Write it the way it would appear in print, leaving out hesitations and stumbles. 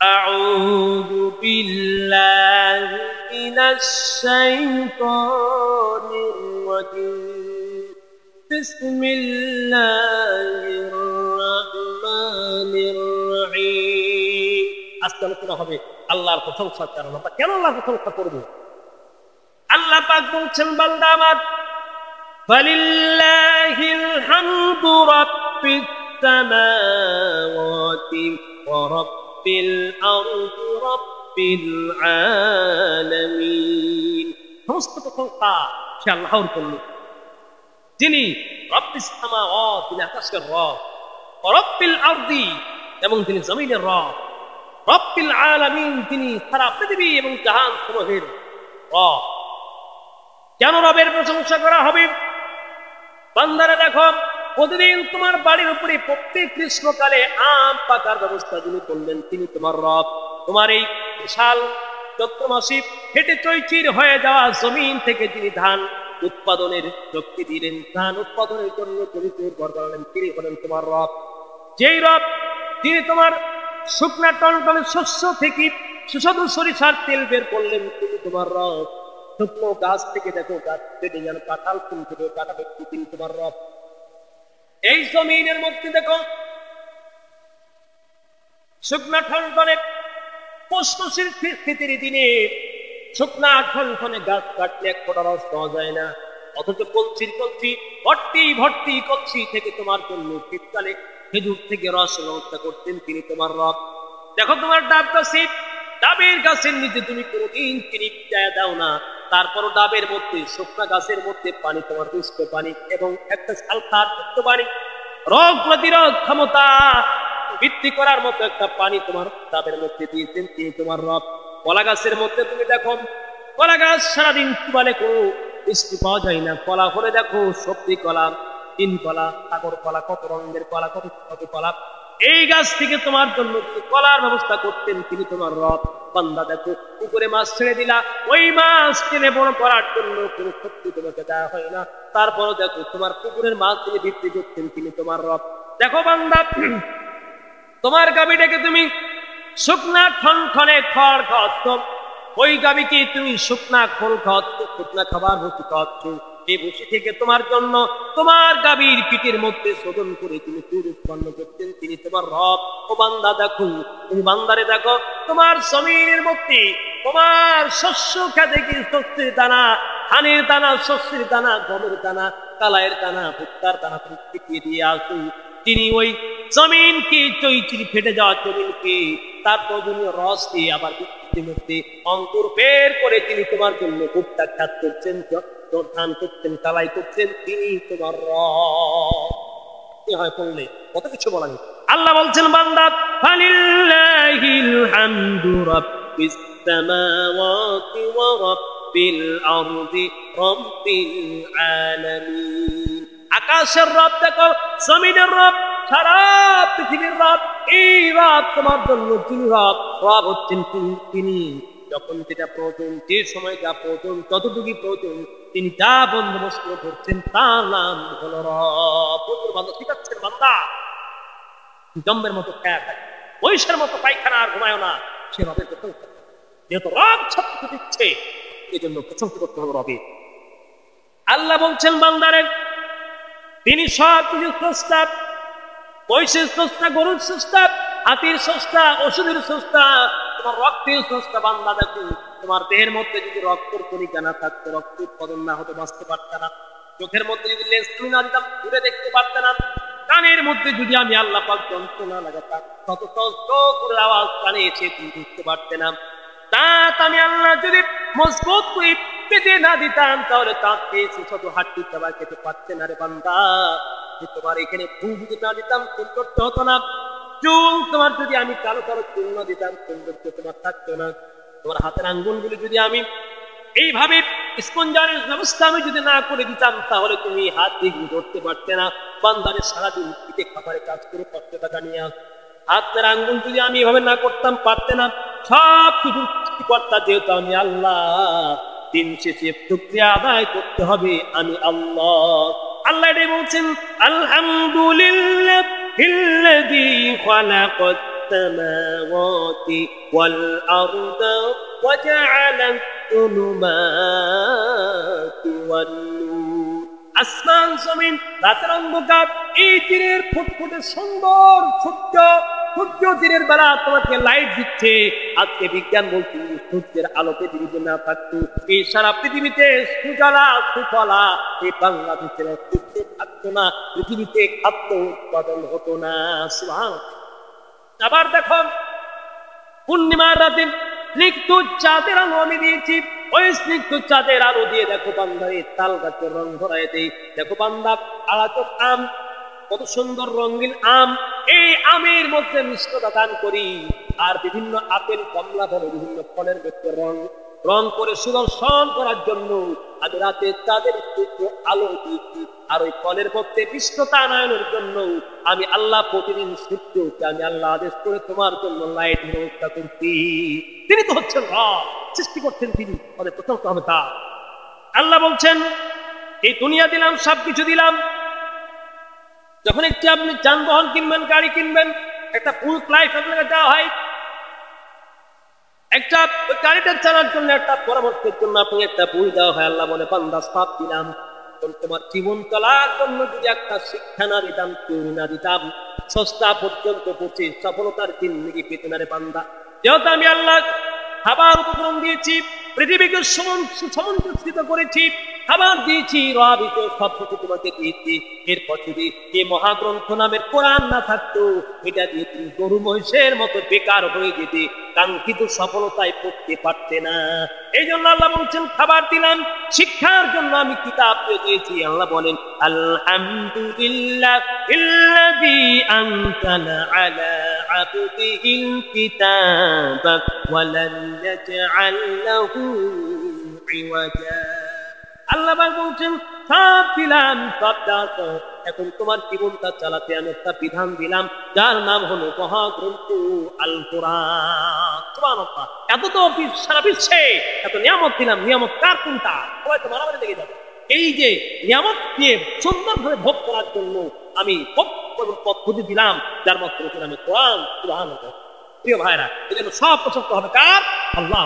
أعوذ بالله من الشيطان الرجيم بسم الله الرحمن الرحيم আস্তাগফিরুল্লাহ হবে আল্লাহর প্রশংসার কারণ। আমরা কেন আল্লাহর প্রশংসা করব? আল্লাহ পাক বলছেন বান্দা আমার ফালিল্লাহিল হামদু রাব্বিস সামাওয়াতি ওয়া রাব্বিল আরদি রাব্বিল আলামিন। সমস্ত প্রশংসা সে আল্লাহর জন্য, যিনি রাব্বিস সামাওয়াতি, তিনি আকাশের রব, ওয়া রাব্বিল আরদি এবং তিনি জমিনের রব, রাব্বিল আলামিন তিনি সারা পৃথিবী এবং জাহান সমূহের রব। কেন রবের প্রশংসা করা হবে? বান্দারা দেখো, প্রতিদিন তোমার বাড়ির উপরে প্রত্যেক গ্রীষ্মকালে আম পাকার ব্যবস্থা যিনি করলেন তিনি তোমার রব। তোমার এই বিশাল চৈত্রমাসে হেঁটে চৈচির হয়ে যাওয়া জমিন থেকে যিনি ধান উৎপাদনের শক্তি দিলেন, ধান উৎপাদনের জন্য পরিচয় করলেন, তিনি হলেন তোমার রব। যেই রব তিনি তোমার শুকনা টনটনের শস্য থেকে সুস্বাদু সরিষার তেল বের করলেন, তিনি তোমার রব। শুকনো গাছ থেকে দেখো, গাছ থেকে যেন কাঁঠাল ফুল থেকে কাটা ব্যক্তি, তিনি তোমার রব। এই জমিনের মধ্যে দেখো, শুকনা ঠনঠনে পৌষমাসের শীতের দিনে শুকনা ঠনঠনে গাছ কাটলে এক ফোঁটা রস পাওয়া যায় না, অথচ কলসির কলসি ভর্তি ভর্তি কলসি থেকে তোমার জন্য শীতকালে খেজুর থেকে রস ব্যবস্থা করতেন, তিনি তোমার রব। দেখো তোমার ডাব গাছে, ডাবের গাছের নিচে তুমি কোনোদিন চিনি দাও না, তারপরও ডাবের মধ্যে শুকনা গাছের মধ্যে পানি, তোমার দুষ্ট পানি এবং একটা সালফার যুক্ত পানি, রোগ প্রতিরোধ ক্ষমতা বৃদ্ধি করার মতো একটা পানি তোমার ডাবের মধ্যে দিয়েছেন, তিনি তোমার রব। কলা গাছের মধ্যে তুমি দেখো, কলা গাছ সারাদিন বলে কোনো বৃষ্টি পাওয়া যায় না, কলা হলে দেখো সবজি কলা, তিন কলা, সাগর কলা, কত রঙের কলা, কত কত কলা, এই গাছ থেকে তোমার জন্য কলার ব্যবস্থা করতেন, তিনি তোমার রব। বান্দা দেখো, পুকুরে মাছ ছেড়ে দিলা, ওই মাছ টেনে বড় করার জন্য কোনো শক্তি তোমাকে দেওয়া হয় না, তারপরও দেখো তোমার পুকুরের মাছ তিনি বিক্রি করতেন, তিনি তোমার রব। দেখো বান্দা, তোমার গাভীটাকে তুমি শুকনা ঠনঠনে খড় খাওয়াচ্ছ, ওই গাভীকে তুমি শুকনা খোল খাওয়াচ্ছ, শুকনা খাবার ভর্তি খাওয়াচ্ছ, এই বসে থেকে তোমার জন্য তোমার গাভীর পিঠের মধ্যে শোধন করে তিনি দুধ উৎপন্ন করতেন, তিনি তোমার রব। ও বান্দা দেখো, তুমি বান্দারে দেখো, তোমার জমিনের মধ্যে তোমার শস্য খেতে কি শস্যের দানা, ধানের দানা, শস্যের দানা, গমের দানা, কালাইয়ের দানা, ভুট্টার দানা তুমি ছিটিয়ে দিয়ে আসুন, তিনি ওই জমিনকে চৈচির ফেটে যাওয়া জমিনকে তার প্রয়োজনীয় রস দিয়ে আবার মধ্যে অঙ্কুর বের করে তিনি তোমার জন্য ভুট্টা খাত করছেন, ধান করছেন, কালাই করছেন, তিনি তোমার রব। কি হয় পড়লে কত কিছু বলা নেই। আল্লাহ বলছেন বান্দা ফালিল্লাহিল হামদু রাব্বিস সামাওয়াতি ওয়া রাব্বিল আরদি রাব্বিল আলামিন। আকাশের রব দেখো, জমিনের রব, সারা পৃথিবীর রব, এই রব তোমার জন্য তিনি রব। রব হচ্ছেন তিনি, যখন যেটা প্রয়োজন, যে সময় যা প্রয়োজন, যতটুকু প্রয়োজন তিনি যা বন্দোবস্ত করছেন, তার নাম হলো রব। প্রচুর বান্দা শিখাচ্ছেন, বান্দা জম্বের মতো খেয়া থাকে, বৈশের মতো পায়খানা আর ঘুমায় না, সে রবের প্রশংসা, যেহেতু রব সব কিছু দিচ্ছে, এই জন্য প্রশংসা করতে হবে রবে। আল্লাহ বলছেন বান্দারে, তিনি সব কিছু স্রষ্টা, বৈশের স্রষ্টা, গরুর স্রষ্টা, হাতির স্রষ্টা, ওষুধের স্রষ্টা, তোমার রক্তের স্রষ্টা। বান্দা দেখো, তোমার দেহের মধ্যে যদি রক্তের কণিকা না থাকতো, রক্ত উৎপাদন না হতো, বাঁচতে পারতে না। চোখের মধ্যে যদি লেন্স না দিতাম, দূরে দেখতে পারতে না। কানের মধ্যে যদি আমি আল্লাহ পাক যন্ত্র না লাগাতাম, তত করে আওয়াজ কানে এসে তুমি বুঝতে পারতে না। দাঁত আমি আল্লাহ যদি মজবুত করে পেতে না দিতাম, তাহলে তাঁতকে ছোট হাড্ডি চাবা খেতে পারতে না। রে বান্দা, তোমার এখানে ফুল যদি না দিতাম, ফুল করতে হতো না। চুল তোমার যদি আমি কালো কালো চুল না দিতাম, সৌন্দর্য তোমার থাকতো না। তোমার হাতের আঙ্গুলগুলি যদি আমি এইভাবে স্পঞ্জারের ব্যবস্থা আমি যদি না করে দিতাম, তাহলে তুমি হাত দিয়ে ধরতে পারতে না। বান্দারে সারাদিন পিঠে খাবারে কাজ করে 500 টাকা নিয়ে আস, হাতের আঙ্গুল যদি আমি এভাবে না করতাম, পারতে না। সব কিছু কর্তা যেহেতু আমি আল্লাহ, দিন শেষে শুকরিয়া আদায় করতে হবে আমি আল্লাহ। আল্লাহ এটাই বলছেন, আলহামদুলিল্লাহিল্লাযী খালাকাত السماوات والأرض وجعل الظلمات والنور আসমান জমিন রাতের অন্ধকার এই দিনের ফুটফুটে সুন্দর সূর্য দিনের বেলা তোমাকে লাইট দিচ্ছে। আজকে বিজ্ঞান বলছে সূর্যের আলো পৃথিবীতে না থাকতো এই সারা পৃথিবীতে সুজলা সুফলা এই বাংলাদেশের অস্তিত্ব থাকতো না, পৃথিবীতে খাদ্য উৎপাদন হতো না। সুবহানাল্লাহ। আবার দেখো পূর্ণিমার রাতে স্নিগ্ধ চাঁদের আলো আমি দিয়েছি, ওই স্নিগ্ধ চাঁদের আলো দিয়ে দেখো বান্দা এই তাল গাছের রং ধরায় দেই। দেখো বান্দা আলাদা আম, কত সুন্দর রঙিন আম, এই আমের মধ্যে মিষ্টতা দান করি। আর বিভিন্ন আপেল কমলা ধরে বিভিন্ন ফলের মধ্যে রং করে সুদর্শন করার জন্য আমি রাতে তাদের আলো দিয়েছি। আর ওই ফলের মধ্যে মিষ্টতা আনয়নের জন্য আমি আল্লাহ প্রতিদিন সূর্যকে আমি আল্লাহ আদেশ করে তোমার জন্য লাইট ব্যবস্থা করছি। তিনি তো হচ্ছেন রব, সৃষ্টি করছেন তিনি, আমাদের প্রশংসা হবে তা। আল্লাহ বলছেন এই দুনিয়া দিলাম, সবকিছু দিলাম। যখন একটি আপনি যানবাহন কিনবেন, গাড়ি কিনবেন, একটা ফুল লাইফ আপনাকে দেওয়া হয়। একটা গাড়িটা চালার জন্য একটা পরামর্শের জন্য আপনাকে একটা বই দেওয়া হয়। আল্লাহ বলে বান্দা সব দিলাম, তোমার জীবন চলার জন্য যদি একটা শিক্ষা না দিতাম, তৈরি না দিতাম, সস্তা পর্যন্ত পৌঁছে সফলতার জিন্দেগি পেতে না রে বান্দা। যেহেতু আমি আল্লাহ খাবার উপকরণ দিয়েছি, পৃথিবীকে সমন্বিত করেছি, খাবার দিয়েছি, রবিতে সবকিছু তোমাকে দিয়েছি। এরপর যদি এই মহাগ্রন্থ নামের কোরআন না থাকতো, এটা দিয়ে তুমি গরু মহিষের মতো বেকার হয়ে যেতে, কাঙ্ক্ষিত সফলতায় পড়তে পারতে না। এই জন্য আল্লাহ বলছেন খাবার দিলাম, শিক্ষার জন্য আমি কিতাব দিয়েছি। আল্লাহ বলেন আলহামদুলিল্লাহ ইল্লাযী আনজালা আলা আবদিহিল কিতাবা ওয়া লাম ইয়াজআল লাহু ইওয়াজা। আল্লাহ বলছেন সব দিলাম, সব দাও, এখন তোমার জীবনটা চালাতে আমি একটা বিধান দিলাম, যার নাম হলো মহাগ্রন্থ আল কোরআন। সুবহানাল্লাহ। এত তো সারা বিশ্বে এত নিয়ামত দিলাম, নিয়ামত কার কোনটা? সবাই তো মারামারি লেগে যাবে। এই যে নিয়ামত দিয়ে সুন্দরভাবে ভোগ করার জন্য আমি পদ্ধতি দিলাম, যার মধ্যে আমি কোরআন। সুবহানাল্লাহ। প্রিয় ভাইরা, এই জন্য সব প্রশংসা হবে কার? আল্লাহ।